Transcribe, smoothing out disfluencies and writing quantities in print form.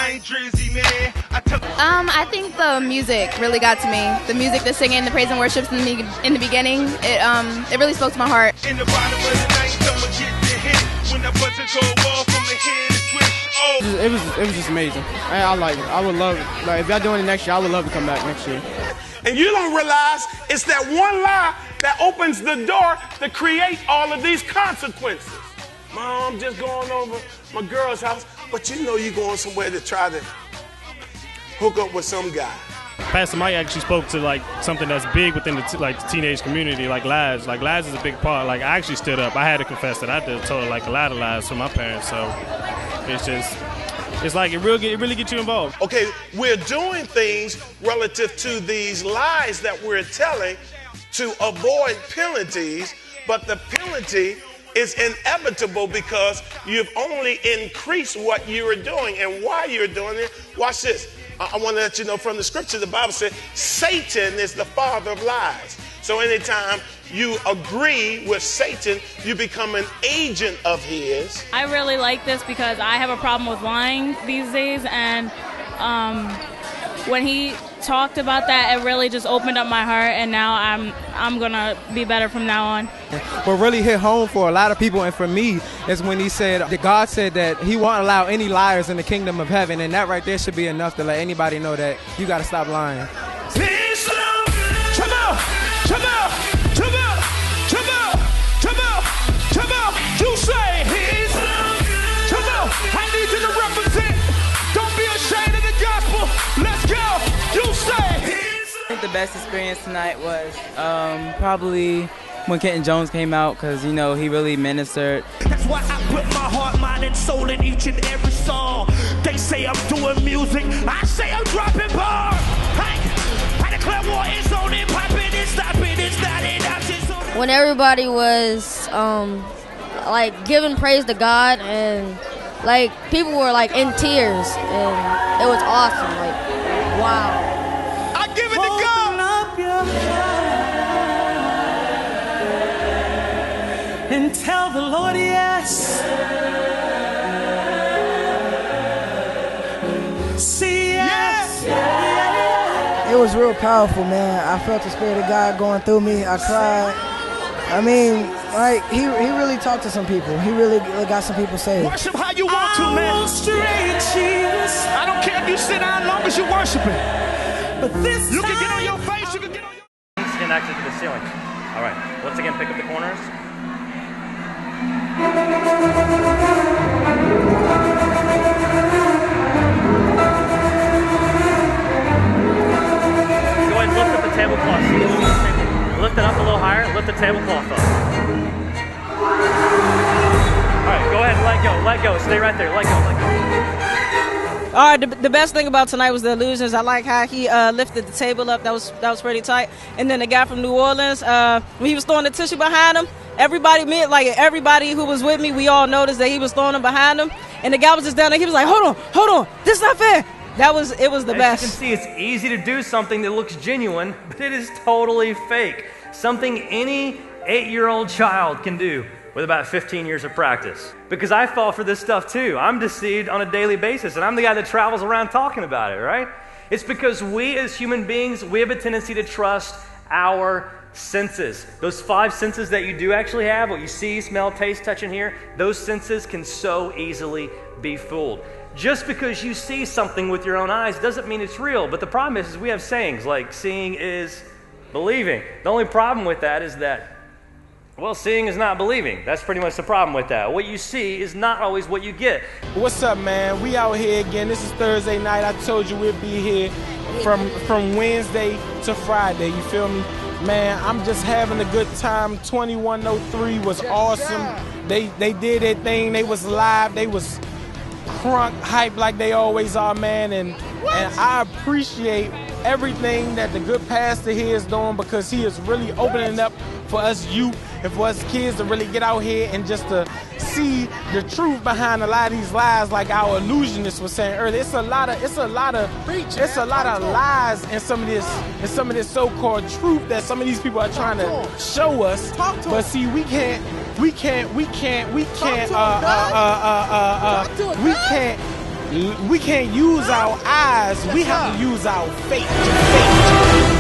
ain't Drizzy, man. I think the music really got to me. The music, the singing, the praise and worships in the beginning, it really spoke to my heart. In the bottom of the night, someone get the hit. When I bust a cold wall from the head to switch. Oh. It was just amazing. I like it. I would love it. Like, if y'all doing it next year, I would love to come back next year. And you don't realize it's that one lie that opens the door to create all of these consequences. Mom, just going over my girl's house, but you know you're going somewhere to try to hook up with some guy. Pastor Mike actually spoke to like something that's big within the teenage community, like lies. Like lies is a big part. Like I actually stood up. I had to confess that I told like a lot of lies from my parents. So it's like it really gets you involved. Okay, we're doing things relative to these lies that we're telling to avoid penalties, but the penalty is inevitable because you've only increased what you are doing and why you're doing it. Watch this. I want to let you know from the scripture, the Bible says Satan is the father of lies. So anytime you agree with Satan, you become an agent of his. I really like this because I have a problem with lying these days, and when he talked about that, it really just opened up my heart, and now I'm gonna be better from now on. What really hit home for a lot of people and for me is when he said that God said that he won't allow any liars in the kingdom of heaven, and that right there should be enough to let anybody know that you got to stop lying. You say his love. Come on, I need you to represent. Don't be ashamed of the gospel. Let's go. You say his love. I think the best experience tonight was probably when Kenton Jones came out, because you know he really ministered. That's why I put my heart, mind, and soul in each and every song. They say I'm doing music, I say I'm dropping bars. Hey, I declare war is on it, popping and stopping, it's not enough. When everybody was like giving praise to God, and like people were like in tears, and it was awesome. Like, wow. I give it to God. Up your heart and tell the Lord yes. See yes. It was real powerful, man. I felt the Spirit of God going through me. I cried. I mean, like, he really talked to some people. He really got some people saved. Worship how you want to, man. I don't care if you sit down, as long as you're worshiping. But this you can get on your face, you can get on your... Connected to the ceiling. All right, once again, pick up the corners. Go ahead and lift up the tablecloth. Lift it up a little higher, lift the tablecloth up. All right, go ahead and let go, stay right there, let go. All right, the best thing about tonight was the illusions. I like how he lifted the table up. That was pretty tight. And then the guy from New Orleans, when he was throwing the tissue behind him, everybody who was with me, we all noticed that he was throwing them behind him. And the guy was just down there, he was like, hold on, this is not fair. It was the best. As you can see, it's easy to do something that looks genuine, but it is totally fake. Something any 8-year-old child can do with about 15 years of practice. Because I fall for this stuff too. I'm deceived on a daily basis, and I'm the guy that travels around talking about it, right? It's because we as human beings, we have a tendency to trust our senses. Those 5 senses that you do actually have, what you see, smell, taste, touch, and hear, those senses can so easily be fooled. Just because you see something with your own eyes doesn't mean it's real. But the problem is we have sayings like seeing is believing. The only problem with that is that, well, seeing is not believing. That's pretty much the problem with that. What you see is not always what you get. What's up, man? We out here again. This is Thursday night. I told you we'd be here from Wednesday to Friday. You feel me? Man, I'm just having a good time. 2103 was awesome. They did their thing. They was live. They was crunk hype like they always are, man, and I appreciate everything that the good pastor here is doing, because he is really opening up for us youth and for us kids to really get out here and just to see the truth behind a lot of these lies, like our illusionist was saying earlier. It's a lot of lies in some of this so-called truth that some of these people are trying to show us. But see, we can't We can't use our eyes. We have to use our faith.